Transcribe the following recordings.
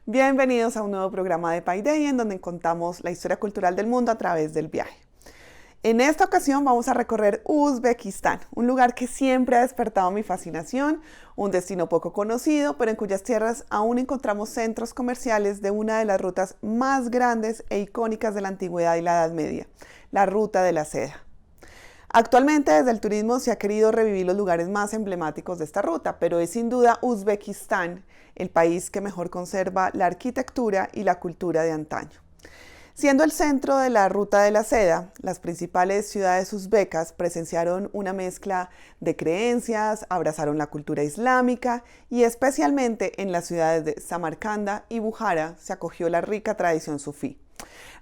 Bienvenidos a un nuevo programa de Paideia en donde contamos la historia cultural del mundo a través del viaje. En esta ocasión vamos a recorrer Uzbekistán, un lugar que siempre ha despertado mi fascinación, un destino poco conocido, pero en cuyas tierras aún encontramos centros comerciales de una de las rutas más grandes e icónicas de la antigüedad y la Edad Media, la Ruta de la Seda. Actualmente desde el turismo se ha querido revivir los lugares más emblemáticos de esta ruta, pero es sin duda Uzbekistán el país que mejor conserva la arquitectura y la cultura de antaño. Siendo el centro de la Ruta de la Seda, las principales ciudades uzbecas presenciaron una mezcla de creencias, abrazaron la cultura islámica y especialmente en las ciudades de Samarcanda y Bujara se acogió la rica tradición sufí.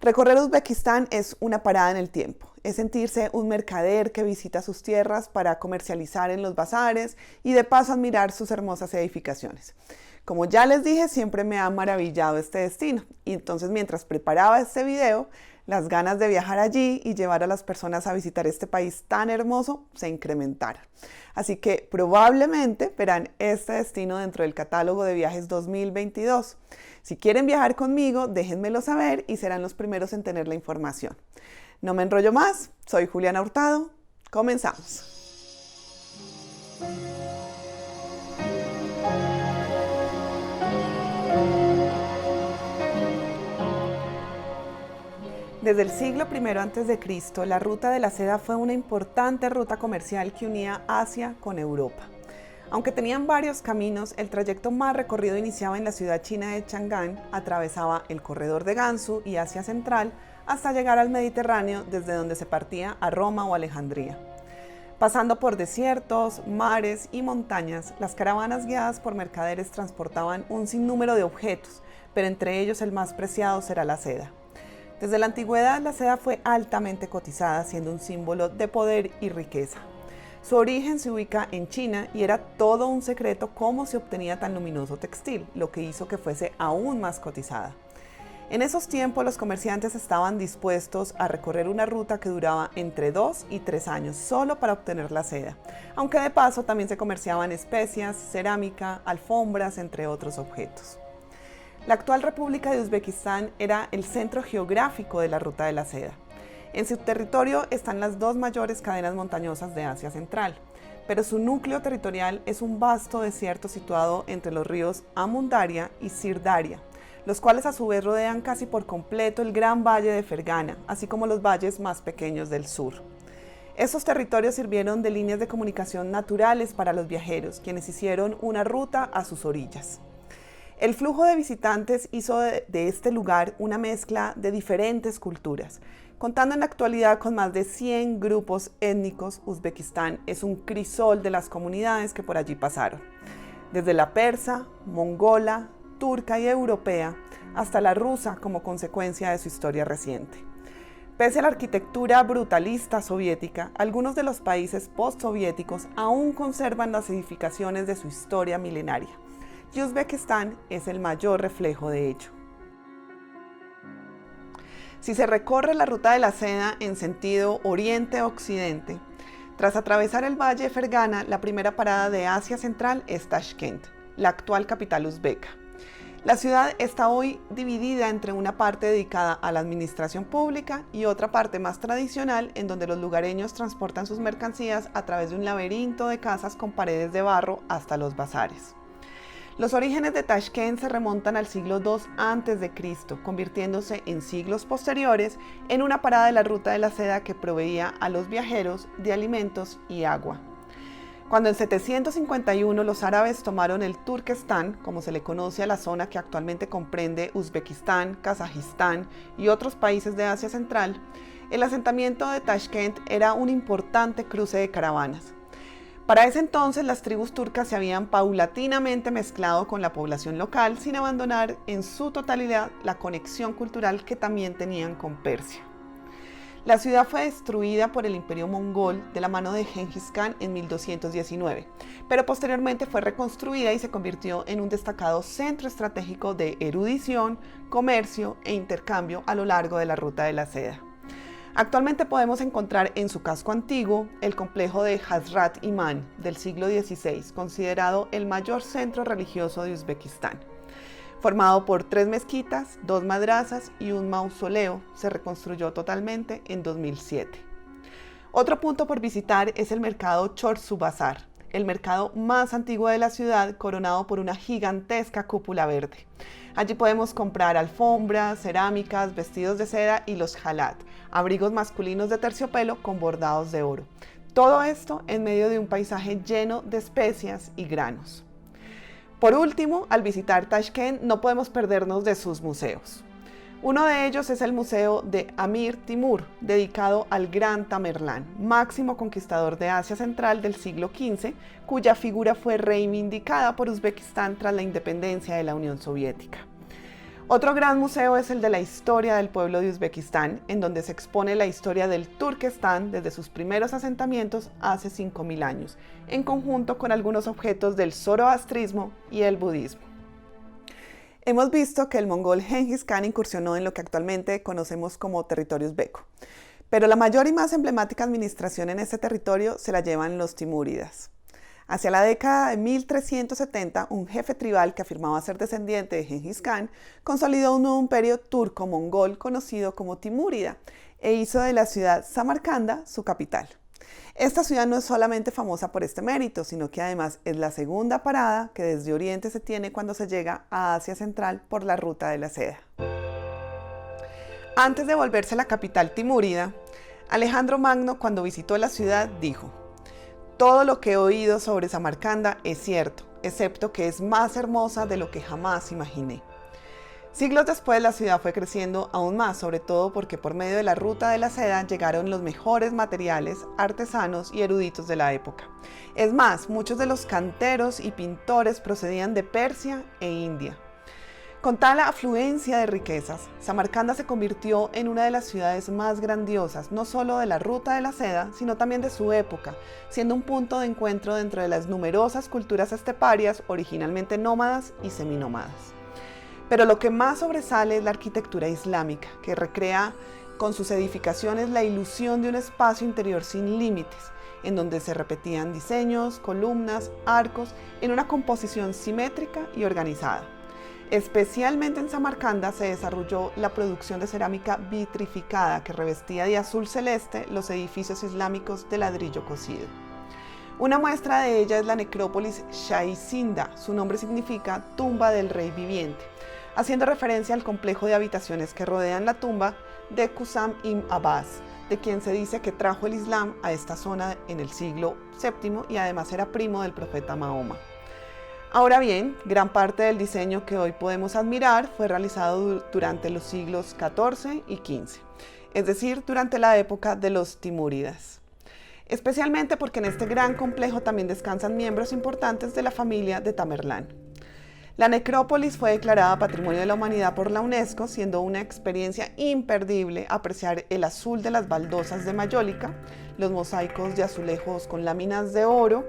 Recorrer Uzbekistán es una parada en el tiempo, es sentirse un mercader que visita sus tierras para comercializar en los bazares y de paso admirar sus hermosas edificaciones. Como ya les dije, siempre me ha maravillado este destino y entonces mientras preparaba este video, las ganas de viajar allí y llevar a las personas a visitar este país tan hermoso se incrementaron. Así que probablemente verán este destino dentro del catálogo de viajes 2022. Si quieren viajar conmigo, déjenmelo saber y serán los primeros en tener la información. No me enrollo más, soy Juliana Hurtado, comenzamos. Desde el siglo I a.C., la Ruta de la Seda fue una importante ruta comercial que unía Asia con Europa. Aunque tenían varios caminos, el trayecto más recorrido iniciaba en la ciudad china de Chang'an, atravesaba el corredor de Gansu y Asia Central hasta llegar al Mediterráneo, desde donde se partía a Roma o Alejandría. Pasando por desiertos, mares y montañas, las caravanas guiadas por mercaderes transportaban un sinnúmero de objetos, pero entre ellos el más preciado será la seda. Desde la antigüedad, la seda fue altamente cotizada, siendo un símbolo de poder y riqueza. Su origen se ubica en China y era todo un secreto cómo se obtenía tan luminoso textil, lo que hizo que fuese aún más cotizada. En esos tiempos, los comerciantes estaban dispuestos a recorrer una ruta que duraba entre 2 y 3 años solo para obtener la seda, aunque de paso también se comerciaban especias, cerámica, alfombras, entre otros objetos. La actual República de Uzbekistán era el centro geográfico de la Ruta de la Seda. En su territorio están las dos mayores cadenas montañosas de Asia Central, pero su núcleo territorial es un vasto desierto situado entre los ríos Amundaria y Sirdaria, los cuales a su vez rodean casi por completo el gran valle de Fergana, así como los valles más pequeños del sur. Estos territorios sirvieron de líneas de comunicación naturales para los viajeros, quienes hicieron una ruta a sus orillas. El flujo de visitantes hizo de este lugar una mezcla de diferentes culturas. Contando en la actualidad con más de 100 grupos étnicos, Uzbekistán es un crisol de las comunidades que por allí pasaron. Desde la persa, mongola, turca y europea, hasta la rusa como consecuencia de su historia reciente. Pese a la arquitectura brutalista soviética, algunos de los países postsoviéticos aún conservan las edificaciones de su historia milenaria. Y Uzbekistán es el mayor reflejo de ello. Si se recorre la Ruta de la Seda en sentido oriente-occidente, tras atravesar el valle de Fergana, la primera parada de Asia Central es Tashkent, la actual capital uzbeca. La ciudad está hoy dividida entre una parte dedicada a la administración pública y otra parte más tradicional en donde los lugareños transportan sus mercancías a través de un laberinto de casas con paredes de barro hasta los bazares. Los orígenes de Tashkent se remontan al siglo II a.C., convirtiéndose en siglos posteriores en una parada de la Ruta de la Seda que proveía a los viajeros de alimentos y agua. Cuando en 751 los árabes tomaron el Turquestán, como se le conoce a la zona que actualmente comprende Uzbekistán, Kazajistán y otros países de Asia Central, el asentamiento de Tashkent era un importante cruce de caravanas. Para ese entonces, las tribus turcas se habían paulatinamente mezclado con la población local sin abandonar en su totalidad la conexión cultural que también tenían con Persia. La ciudad fue destruida por el Imperio Mongol de la mano de Gengis Khan en 1219, pero posteriormente fue reconstruida y se convirtió en un destacado centro estratégico de erudición, comercio e intercambio a lo largo de la Ruta de la Seda. Actualmente podemos encontrar en su casco antiguo el complejo de Hazrat Imán del siglo XVI, considerado el mayor centro religioso de Uzbekistán. Formado por 3 mezquitas, 2 madrazas y un mausoleo, se reconstruyó totalmente en 2007. Otro punto por visitar es el mercado Chorsu Bazar, el mercado más antiguo de la ciudad, coronado por una gigantesca cúpula verde. Allí podemos comprar alfombras, cerámicas, vestidos de seda y los halat, abrigos masculinos de terciopelo con bordados de oro. Todo esto en medio de un paisaje lleno de especias y granos. Por último, al visitar Tashkent no podemos perdernos de sus museos. Uno de ellos es el Museo de Amir Timur, dedicado al Gran Tamerlán, máximo conquistador de Asia Central del siglo XV, cuya figura fue reivindicada por Uzbekistán tras la independencia de la Unión Soviética. Otro gran museo es el de la historia del pueblo de Uzbekistán, en donde se expone la historia del Turquestán desde sus primeros asentamientos hace 5.000 años, en conjunto con algunos objetos del zoroastrismo y el budismo. Hemos visto que el mongol Genghis Khan incursionó en lo que actualmente conocemos como territorio uzbeco, pero la mayor y más emblemática administración en este territorio se la llevan los timúridas. Hacia la década de 1370, un jefe tribal que afirmaba ser descendiente de Genghis Khan consolidó un nuevo imperio turco-mongol conocido como Timúrida e hizo de la ciudad Samarcanda su capital. Esta ciudad no es solamente famosa por este mérito, sino que además es la segunda parada que desde Oriente se tiene cuando se llega a Asia Central por la ruta de la seda. Antes de volverse la capital timúrida, Alejandro Magno, cuando visitó la ciudad, dijo: "Todo lo que he oído sobre Samarcanda es cierto, excepto que es más hermosa de lo que jamás imaginé". Siglos después la ciudad fue creciendo aún más, sobre todo porque por medio de la ruta de la seda llegaron los mejores materiales, artesanos y eruditos de la época. Es más, muchos de los canteros y pintores procedían de Persia e India. Con tal afluencia de riquezas, Samarcanda se convirtió en una de las ciudades más grandiosas, no solo de la ruta de la seda, sino también de su época, siendo un punto de encuentro dentro de las numerosas culturas esteparias, originalmente nómadas y seminómadas. Pero lo que más sobresale es la arquitectura islámica, que recrea con sus edificaciones la ilusión de un espacio interior sin límites, en donde se repetían diseños, columnas, arcos, en una composición simétrica y organizada. Especialmente en Samarcanda se desarrolló la producción de cerámica vitrificada que revestía de azul celeste los edificios islámicos de ladrillo cocido. Una muestra de ella es la necrópolis Shaisinda, su nombre significa tumba del rey viviente, haciendo referencia al complejo de habitaciones que rodean la tumba de Qusam ibn Abbas, de quien se dice que trajo el Islam a esta zona en el siglo VII y además era primo del profeta Mahoma. Ahora bien, gran parte del diseño que hoy podemos admirar fue realizado durante los siglos XIV y XV, es decir, durante la época de los timúridas. Especialmente porque en este gran complejo también descansan miembros importantes de la familia de Tamerlán. La necrópolis fue declarada Patrimonio de la Humanidad por la UNESCO, siendo una experiencia imperdible apreciar el azul de las baldosas de mayólica, los mosaicos de azulejos con láminas de oro,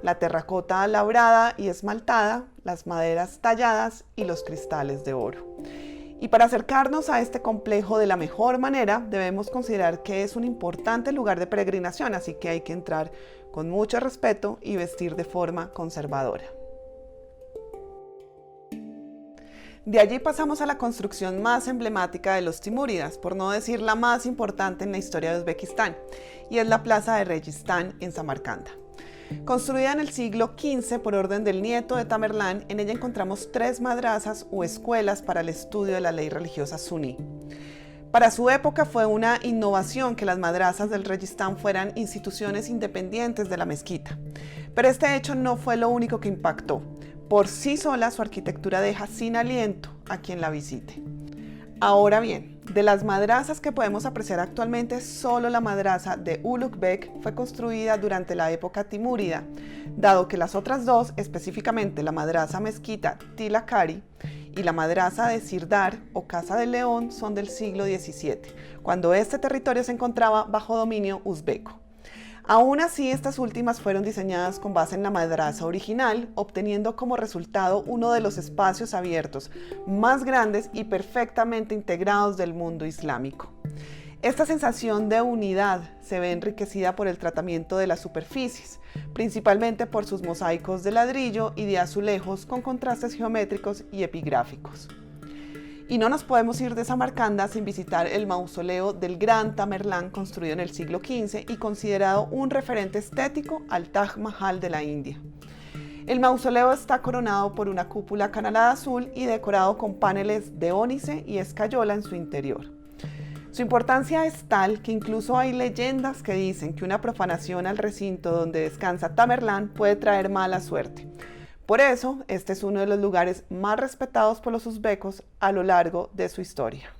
la terracota labrada y esmaltada, las maderas talladas y los cristales de oro. Y para acercarnos a este complejo de la mejor manera, debemos considerar que es un importante lugar de peregrinación, así que hay que entrar con mucho respeto y vestir de forma conservadora. De allí pasamos a la construcción más emblemática de los timúridas, por no decir la más importante en la historia de Uzbekistán, y es la Plaza de Registán en Samarcanda. Construida en el siglo XV por orden del nieto de Tamerlán, en ella encontramos 3 madrazas o escuelas para el estudio de la ley religiosa suní. Para su época fue una innovación que las madrazas del Registán fueran instituciones independientes de la mezquita, pero este hecho no fue lo único que impactó. Por sí sola, su arquitectura deja sin aliento a quien la visite. Ahora bien, de las madrazas que podemos apreciar actualmente, solo la madraza de Ulugh-Bek fue construida durante la época timúrida, dado que las otras 2, específicamente la madraza mezquita Tilakari y la madraza de Sirdar o Casa del León, son del siglo XVII, cuando este territorio se encontraba bajo dominio uzbeco. Aún así, estas últimas fueron diseñadas con base en la madraza original, obteniendo como resultado uno de los espacios abiertos más grandes y perfectamente integrados del mundo islámico. Esta sensación de unidad se ve enriquecida por el tratamiento de las superficies, principalmente por sus mosaicos de ladrillo y de azulejos con contrastes geométricos y epigráficos. Y no nos podemos ir de Samarcanda sin visitar el mausoleo del gran Tamerlán, construido en el siglo XV y considerado un referente estético al Taj Mahal de la India. El mausoleo está coronado por una cúpula acanalada azul y decorado con paneles de ónice y escayola en su interior. Su importancia es tal que incluso hay leyendas que dicen que una profanación al recinto donde descansa Tamerlán puede traer mala suerte. Por eso, este es uno de los lugares más respetados por los uzbecos a lo largo de su historia.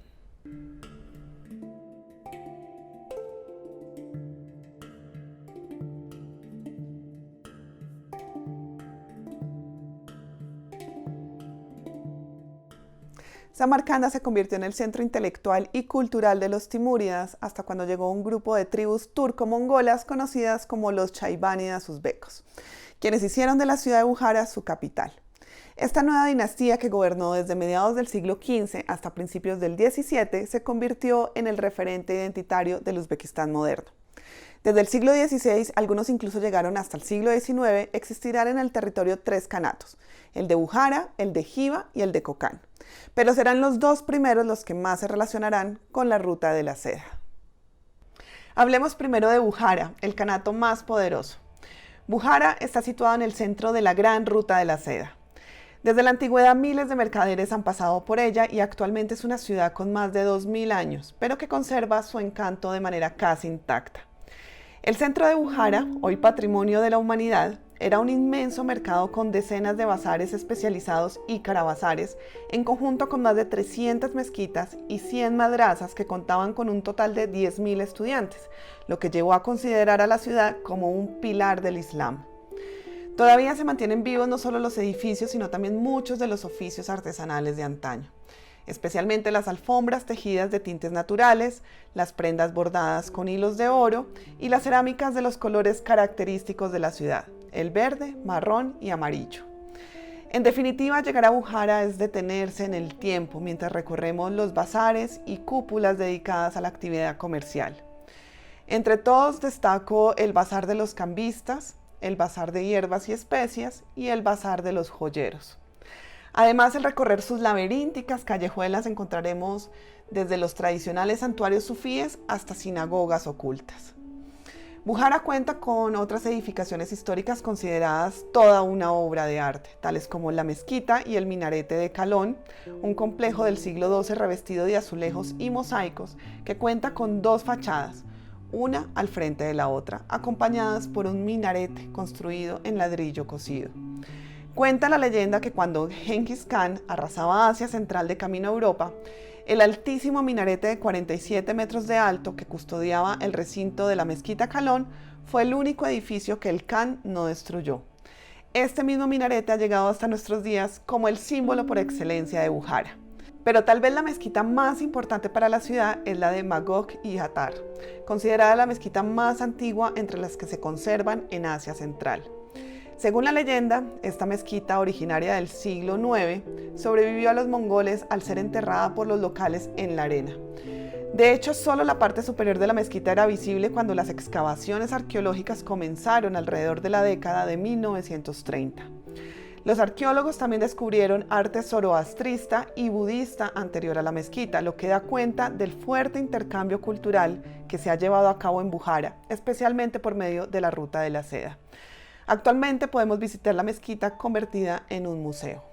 Samarcanda se convirtió en el centro intelectual y cultural de los timúridas hasta cuando llegó un grupo de tribus turco-mongolas conocidas como los chaibánidas uzbecos, quienes hicieron de la ciudad de Bujará su capital. Esta nueva dinastía, que gobernó desde mediados del siglo XV hasta principios del XVII, se convirtió en el referente identitario del Uzbekistán moderno. Desde el siglo XVI, algunos incluso llegaron hasta el siglo XIX, existirán en el territorio 3 kanatos, el de Bujará, el de Jiva y el de Kokán. Pero serán los dos primeros los que más se relacionarán con la ruta de la seda. Hablemos primero de Bujará, el kanato más poderoso. Bujará está situado en el centro de la gran ruta de la seda. Desde la antigüedad miles de mercaderes han pasado por ella y actualmente es una ciudad con más de 2000 años, pero que conserva su encanto de manera casi intacta. El centro de Bujará, hoy patrimonio de la humanidad, era un inmenso mercado con decenas de bazares especializados y carabazares, en conjunto con más de 300 mezquitas y 100 madrazas que contaban con un total de 10.000 estudiantes, lo que llevó a considerar a la ciudad como un pilar del Islam. Todavía se mantienen vivos no solo los edificios, sino también muchos de los oficios artesanales de antaño, especialmente las alfombras tejidas de tintes naturales, las prendas bordadas con hilos de oro y las cerámicas de los colores característicos de la ciudad, el verde, marrón y amarillo. En definitiva, llegar a Bujará es detenerse en el tiempo mientras recorremos los bazares y cúpulas dedicadas a la actividad comercial. Entre todos destaco el bazar de los cambistas, el bazar de hierbas y especias y el bazar de los joyeros. Además, al recorrer sus laberínticas callejuelas encontraremos desde los tradicionales santuarios sufíes hasta sinagogas ocultas. Bujará cuenta con otras edificaciones históricas consideradas toda una obra de arte, tales como la mezquita y el minarete de Kalón, un complejo del siglo XII revestido de azulejos y mosaicos que cuenta con dos fachadas, una al frente de la otra, acompañadas por un minarete construido en ladrillo cocido. Cuenta la leyenda que cuando Genghis Khan arrasaba Asia Central de camino a Europa, el altísimo minarete de 47 metros de alto que custodiaba el recinto de la mezquita Kalón fue el único edificio que el Khan no destruyó. Este mismo minarete ha llegado hasta nuestros días como el símbolo por excelencia de Bujará. Pero tal vez la mezquita más importante para la ciudad es la de Magog y Hatar, considerada la mezquita más antigua entre las que se conservan en Asia Central. Según la leyenda, esta mezquita, originaria del siglo IX, sobrevivió a los mongoles al ser enterrada por los locales en la arena. De hecho, solo la parte superior de la mezquita era visible cuando las excavaciones arqueológicas comenzaron alrededor de la década de 1930. Los arqueólogos también descubrieron arte zoroastrista y budista anterior a la mezquita, lo que da cuenta del fuerte intercambio cultural que se ha llevado a cabo en Bujará, especialmente por medio de la Ruta de la Seda. Actualmente podemos visitar la mezquita convertida en un museo.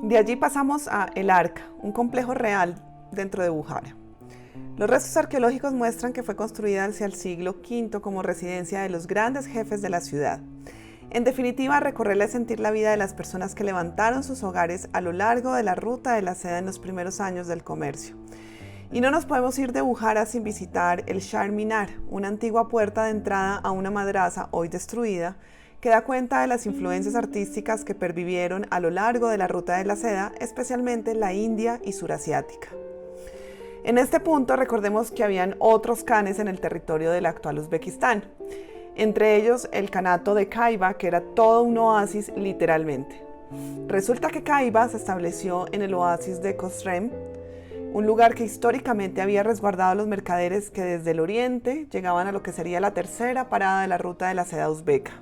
De allí pasamos a El Arca, un complejo real dentro de Bujará. Los restos arqueológicos muestran que fue construida hacia el siglo V como residencia de los grandes jefes de la ciudad. En definitiva, recorrerla es sentir la vida de las personas que levantaron sus hogares a lo largo de la Ruta de la Seda en los primeros años del comercio. Y no nos podemos ir de Bujará sin visitar el Shar Minar, una antigua puerta de entrada a una madrasa hoy destruida, que da cuenta de las influencias artísticas que pervivieron a lo largo de la Ruta de la Seda, especialmente la India y surasiática. En este punto recordemos que habían otros khanes en el territorio del actual Uzbekistán, entre ellos el Kanato de Kaiba, que era todo un oasis literalmente. Resulta que Kaiba se estableció en el oasis de Khosrem, un lugar que históricamente había resguardado a los mercaderes que desde el oriente llegaban a lo que sería la tercera parada de la ruta de la seda uzbeka.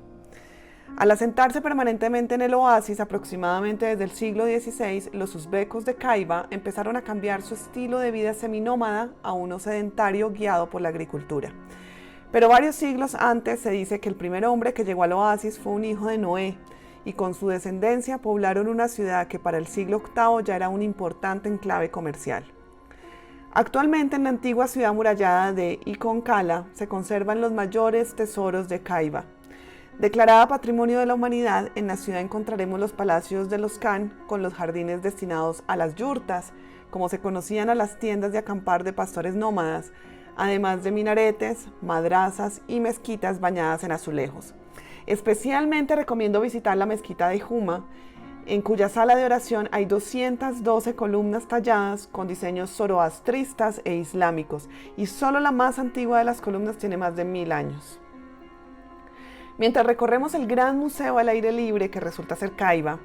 Al asentarse permanentemente en el oasis, aproximadamente desde el siglo XVI, los uzbecos de Kaiba empezaron a cambiar su estilo de vida seminómada a uno sedentario guiado por la agricultura. Pero varios siglos antes se dice que el primer hombre que llegó al oasis fue un hijo de Noé, y con su descendencia poblaron una ciudad que para el siglo VIII ya era un importante enclave comercial. Actualmente en la antigua ciudad amurallada de Ikonkala se conservan los mayores tesoros de Kaiba. Declarada Patrimonio de la Humanidad, en la ciudad encontraremos los palacios de los Khan con los jardines destinados a las yurtas, como se conocían a las tiendas de acampar de pastores nómadas, además de minaretes, madrazas y mezquitas bañadas en azulejos. Especialmente recomiendo visitar la mezquita de Juma, en cuya sala de oración hay 212 columnas talladas con diseños zoroastristas e islámicos, y solo la más antigua de las columnas tiene más de 1000 años. Mientras recorremos el gran museo al aire libre que resulta ser Kaiba,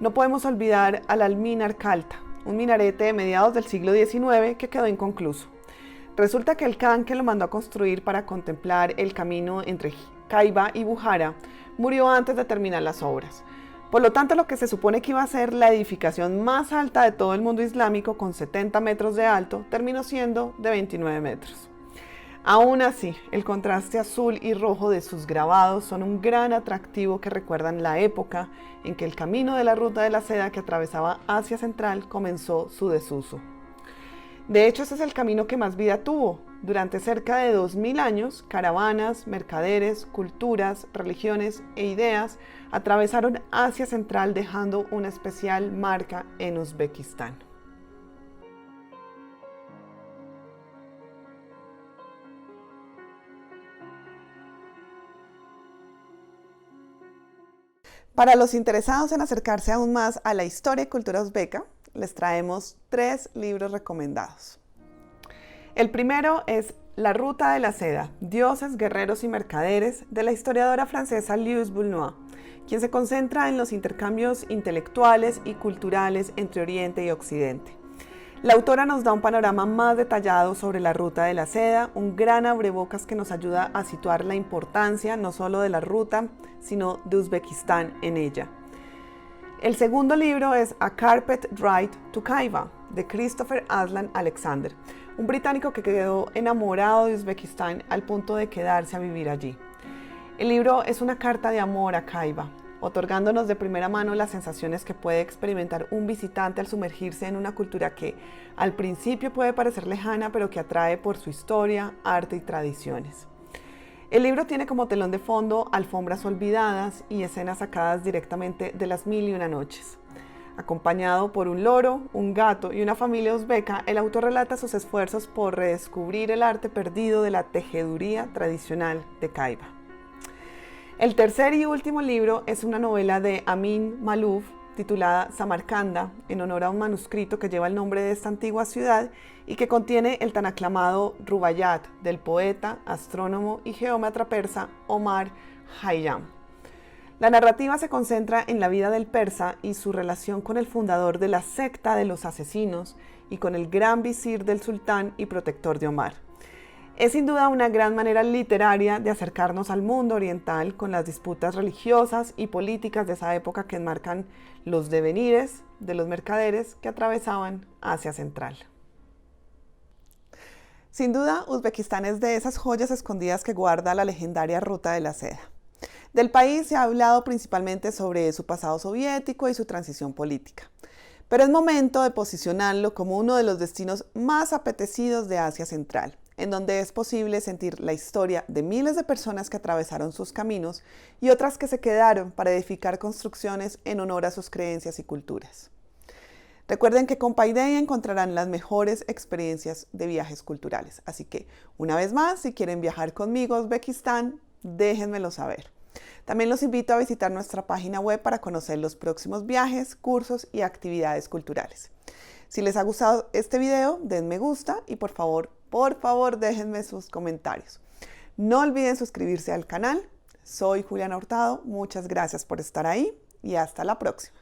no podemos olvidar al Alminar Khalta, un minarete de mediados del siglo XIX que quedó inconcluso. Resulta que el Khan que lo mandó a construir para contemplar el camino entre Kaiba y Bujara murió antes de terminar las obras. Por lo tanto, lo que se supone que iba a ser la edificación más alta de todo el mundo islámico, con 70 metros de alto, terminó siendo de 29 metros. Aún así, el contraste azul y rojo de sus grabados son un gran atractivo que recuerdan la época en que el camino de la ruta de la seda que atravesaba Asia Central comenzó su desuso. De hecho, ese es el camino que más vida tuvo. Durante cerca de 2000 años, caravanas, mercaderes, culturas, religiones e ideas atravesaron Asia Central dejando una especial marca en Uzbekistán. Para los interesados en acercarse aún más a la historia y cultura uzbeca, les traemos 3 libros recomendados. El primero es La Ruta de la Seda, Dioses, Guerreros y Mercaderes, de la historiadora francesa Louise Boulnois, quien se concentra en los intercambios intelectuales y culturales entre Oriente y Occidente. La autora nos da un panorama más detallado sobre la ruta de la seda, un gran abrebocas que nos ayuda a situar la importancia no solo de la ruta, sino de Uzbekistán en ella. El segundo libro es A Carpet Ride to Kaiba, de Christopher Aslan Alexander, un británico que quedó enamorado de Uzbekistán al punto de quedarse a vivir allí. El libro es una carta de amor a Kaiba, otorgándonos de primera mano las sensaciones que puede experimentar un visitante al sumergirse en una cultura que al principio puede parecer lejana, pero que atrae por su historia, arte y tradiciones. El libro tiene como telón de fondo alfombras olvidadas y escenas sacadas directamente de Las Mil y Una Noches. Acompañado por un loro, un gato y una familia uzbeca, el autor relata sus esfuerzos por redescubrir el arte perdido de la tejeduría tradicional de Kaiba. El tercer y último libro es una novela de Amin Maalouf titulada Samarcanda, en honor a un manuscrito que lleva el nombre de esta antigua ciudad y que contiene el tan aclamado Rubaiyat del poeta, astrónomo y geómetra persa Omar Khayyam. La narrativa se concentra en la vida del persa y su relación con el fundador de la secta de los asesinos y con el gran visir del sultán y protector de Omar. Es sin duda una gran manera literaria de acercarnos al mundo oriental con las disputas religiosas y políticas de esa época que enmarcan los devenires de los mercaderes que atravesaban Asia Central. Sin duda, Uzbekistán es de esas joyas escondidas que guarda la legendaria Ruta de la Seda. Del país se ha hablado principalmente sobre su pasado soviético y su transición política, pero es momento de posicionarlo como uno de los destinos más apetecidos de Asia Central, en donde es posible sentir la historia de miles de personas que atravesaron sus caminos y otras que se quedaron para edificar construcciones en honor a sus creencias y culturas. Recuerden que con Paideia encontrarán las mejores experiencias de viajes culturales, así que una vez más, si quieren viajar conmigo a Uzbekistán, déjenmelo saber. También los invito a visitar nuestra página web para conocer los próximos viajes, cursos y actividades culturales. Si les ha gustado este video, den me gusta y por favor déjenme sus comentarios. No olviden suscribirse al canal. Soy Juliana Hurtado, muchas gracias por estar ahí y hasta la próxima.